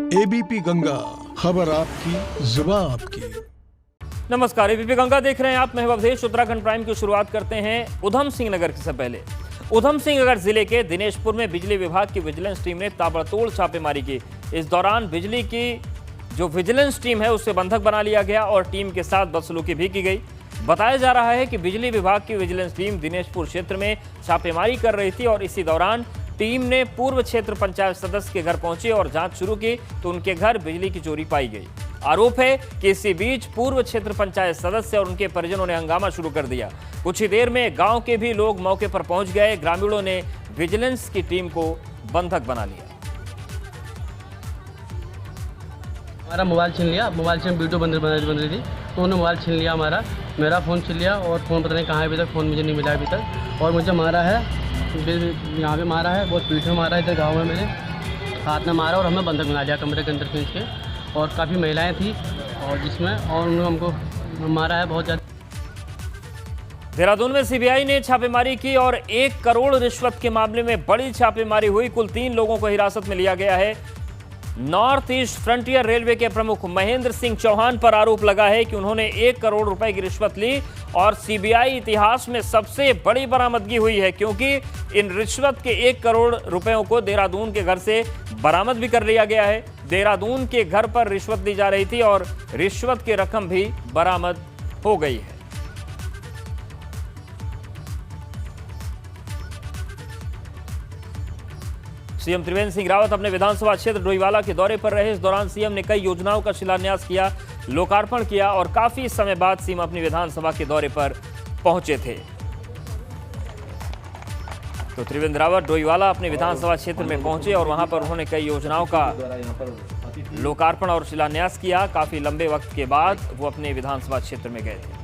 ABP Ganga, खबर आपकी, जुबान आपकी। नमस्कार, एबीपी गंगा देख रहे हैं आप। मैं अवधेश। उत्तराखंड प्राइम की शुरुआत करते हैं उधम सिंह नगर से पहले। उधम सिंह नगर जिले के दिनेशपुर में बिजली विभाग की विजिलेंस टीम ने ताबड़तोड़ छापेमारी की। इस दौरान बिजली की जो विजिलेंस टीम है उसे बंधक बना लिया गया और टीम के साथ बदसलूकी भी की गई। बताया जा रहा है कि बिजली विभाग की विजिलेंस टीम दिनेशपुर क्षेत्र में छापेमारी कर रही थी और इसी दौरान टीम ने पूर्व क्षेत्र पंचायत सदस्य के घर पहुंची और जांच शुरू की तो उनके घर बिजली की चोरी पाई गई। आरोप है कि इसी बीच पूर्व क्षेत्र पंचायत सदस्य और उनके परिजनों ने हंगामा शुरू कर दिया। कुछ ही देर में गांव के भी लोग मौके पर पहुंच गए। ग्रामीणों ने विजिलेंस की टीम को बंधक बना लिया। हमारा मोबाइल छीन लिया। मोबाइल से वीडियो बन रही थी तो उन्होंने मोबाइल छीन लिया, मेरा फ़ोन छीन लिया और फ़ोन पता नहीं कहाँ है अभी तक। फ़ोन मुझे नहीं मिला अभी तक और मुझे मारा है, यहाँ पे मारा है, बहुत पीठ में मारा है, इधर गाँव में मेरे हाथ में मारा और हमें बंधक बना लिया कमरे के अंदर खींच के। और काफ़ी महिलाएं थी और जिसमें और उन्होंने हमको मारा है बहुत ज़्यादा। देहरादून में सीबीआई ने छापेमारी की और 1 करोड़ रिश्वत के मामले में बड़ी छापेमारी हुई। कुल 3 लोगों को हिरासत में लिया गया है। नॉर्थ ईस्ट फ्रंटियर रेलवे के प्रमुख महेंद्र सिंह चौहान पर आरोप लगा है कि उन्होंने 1 करोड़ रुपए की रिश्वत ली और सीबीआई इतिहास में सबसे बड़ी बरामदगी हुई है, क्योंकि इन रिश्वत के 1 करोड़ रुपयों को देहरादून के घर से बरामद भी कर लिया गया है। देहरादून के घर पर रिश्वत दी जा रही थी और रिश्वत की रकम भी बरामद हो गई है। सीएम त्रिवेंद्र सिंह रावत अपने विधानसभा क्षेत्र डोईवाला के दौरे पर रहे। इस दौरान सीएम ने कई योजनाओं का शिलान्यास किया, लोकार्पण किया और काफी समय बाद सीएम अपनी विधानसभा के दौरे पर पहुंचे थे। तो त्रिवेंद्र रावत डोईवाला अपने विधानसभा क्षेत्र में पहुंचे और वहां पर उन्होंने कई योजनाओं का लोकार्पण और शिलान्यास किया। काफी लंबे वक्त के बाद वो अपने विधानसभा क्षेत्र में गए थे।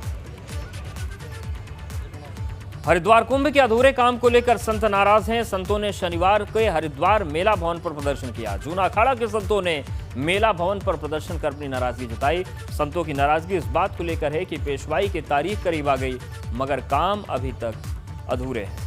हरिद्वार कुंभ के अधूरे काम को लेकर संत नाराज हैं। संतों ने शनिवार को हरिद्वार मेला भवन पर प्रदर्शन किया। जूना अखाड़ा के संतों ने मेला भवन पर प्रदर्शन कर अपनी नाराजगी जताई। संतों की नाराजगी इस बात को लेकर है कि पेशवाई की तारीख करीब आ गई मगर काम अभी तक अधूरे हैं।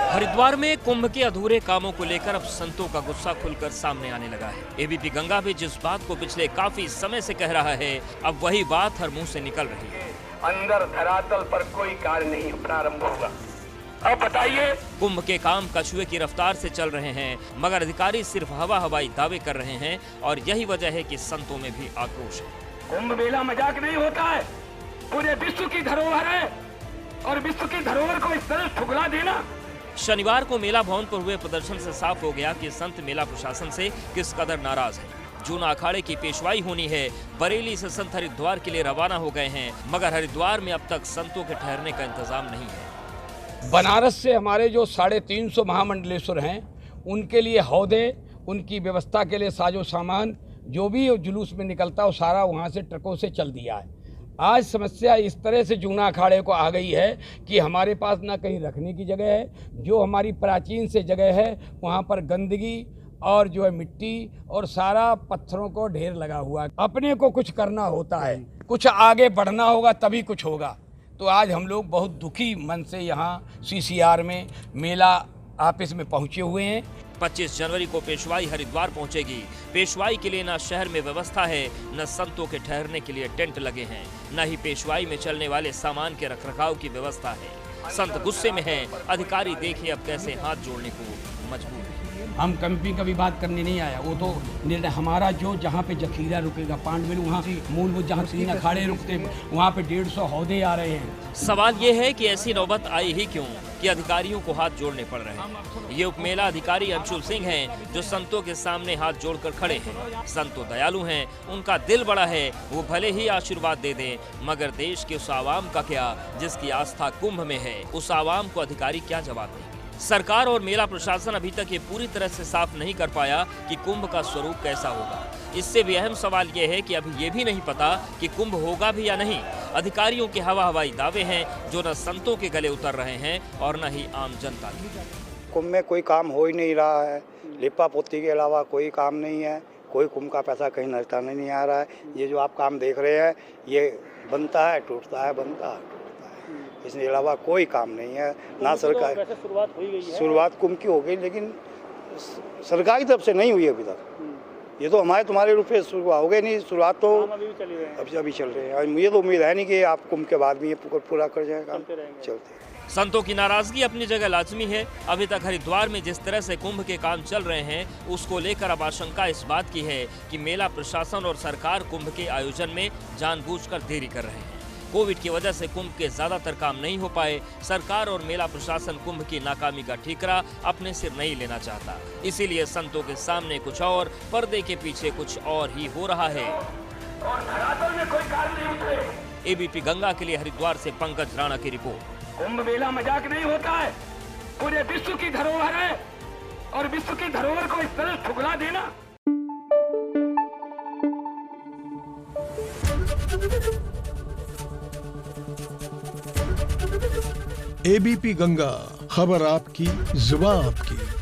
हरिद्वार में कुंभ के अधूरे कामों को लेकर अब संतों का गुस्सा खुलकर सामने आने लगा है। एबीपी गंगा भी जिस बात को पिछले काफी समय से कह रहा है, अब वही बात हर मुंह से निकल रही है। अंदर धरातल पर कोई कार्य नहीं प्रारंभ होगा। अब बताइए, कुंभ के काम कछुए की रफ्तार से चल रहे हैं मगर अधिकारी सिर्फ हवाई दावे कर रहे हैं और यही वजह है कि संतों में भी आक्रोश है। कुंभ मेला मजाक नहीं होता है, पूरे विश्व की धरोहर है और विश्व की धरोहर को इस तरह ठुकरा देना। शनिवार को मेला भवन पर हुए प्रदर्शन से साफ हो गया कि संत मेला प्रशासन से किस कदर नाराज हैं। जूना अखाड़े की पेशवाई होनी है। बरेली से संत हरिद्वार के लिए रवाना हो गए हैं मगर हरिद्वार में अब तक संतों के ठहरने का इंतजाम नहीं है। बनारस से हमारे जो 350 महामंडलेश्वर हैं उनके लिए हौदे, उनकी व्यवस्था के लिए साजो सामान जो भी जुलूस में निकलता है वो सारा वहाँ से ट्रकों से चल दिया है। आज समस्या इस तरह से जूना अखाड़े को आ गई है कि हमारे पास ना कहीं रखने की जगह है, जो हमारी प्राचीन से जगह है वहाँ पर गंदगी और जो है मिट्टी और सारा पत्थरों को ढेर लगा हुआ है। अपने को कुछ करना होता है, कुछ आगे बढ़ना होगा तभी कुछ होगा। तो आज हम लोग बहुत दुखी मन से यहाँ सीसीआर में मेला ऑफिस में पहुँचे हुए हैं। 25 जनवरी को पेशवाई हरिद्वार पहुंचेगी। पेशवाई के लिए न शहर में व्यवस्था है, न संतों के ठहरने के लिए टेंट लगे हैं, न ही पेशवाई में चलने वाले सामान के रखरखाव की व्यवस्था है। संत गुस्से में हैं। अधिकारी देखिए अब कैसे हाथ जोड़ने को मजबूर हैं। हम कैंपिंग का भी बात करने नहीं आया, वो तो निर्णय हमारा जो जहाँ पे जखीरा रुकेगा पांडवेल वहाँ मूलभूत जहाँ 3 अखाड़े रुकते वहाँ पे 150 हौदे आ रहे हैं। सवाल ये है कि ऐसी नौबत आई ही क्यों कि अधिकारियों को हाथ जोड़ने पड़ रहे हैं। ये उपमेला अधिकारी अंशुल सिंह हैं जो संतों के सामने हाथ जोड़कर खड़े हैं। संतों दयालु हैं, उनका दिल बड़ा है, वो भले ही आशीर्वाद दे दें मगर देश के उस आवाम का क्या जिसकी आस्था कुंभ में है, उस आवाम को अधिकारी क्या जवाब देंगे। सरकार और मेला प्रशासन अभी तक ये पूरी तरह से साफ नहीं कर पाया कि कुंभ का स्वरूप कैसा होगा। इससे भी अहम सवाल ये है कि अभी ये भी नहीं पता कि कुंभ होगा भी या नहीं। अधिकारियों के हवाई दावे हैं जो न संतों के गले उतर रहे हैं और न ही आम जनता के। कुंभ में कोई काम हो ही नहीं रहा है, लिपा पोती के अलावा कोई काम नहीं है। कोई कुंभ का पैसा कहीं नजर नहीं आ रहा है। ये जो आप काम देख रहे हैं ये बनता है टूटता है, बनता है टूटता है, इसके अलावा कोई काम नहीं है। ना सरकार शुरुआत हो गई है, शुरुआत कुंभ की हो गई, लेकिन सरकार की तरफ से नहीं हुई अभी तक। ये तो हमारे तुम्हारे रूप से शुरुआत हो गई नहीं, शुरुआत तो अभी चल रहे हैं। मुझे तो उम्मीद है नहीं कि आप कुंभ के बाद भी ये पूरा कर जाएगा, चलते। संतों की नाराजगी अपनी जगह लाजमी है। अभी तक हरिद्वार में जिस तरह से कुंभ के काम चल रहे हैं उसको लेकर अब आशंका इस बात की है कि मेला प्रशासन और सरकार कुंभ के आयोजन में जानबूझकर देरी कर रहे हैं। कोविड की वजह से कुंभ के ज्यादातर काम नहीं हो पाए। सरकार और मेला प्रशासन कुंभ की नाकामी का ठीकरा अपने सिर नहीं लेना चाहता, इसीलिए संतों के सामने कुछ और, पर्दे के पीछे कुछ और ही हो रहा है। एबीपी गंगा के लिए हरिद्वार से पंकज राणा की रिपोर्ट। कुंभ मेला मजाक नहीं होता है, पूरे विश्व की धरोहर है और विश्व की धरोहर को इस तरह ठुकरा देना। एबीपी गंगा, खबर आपकी, जुबान आपकी।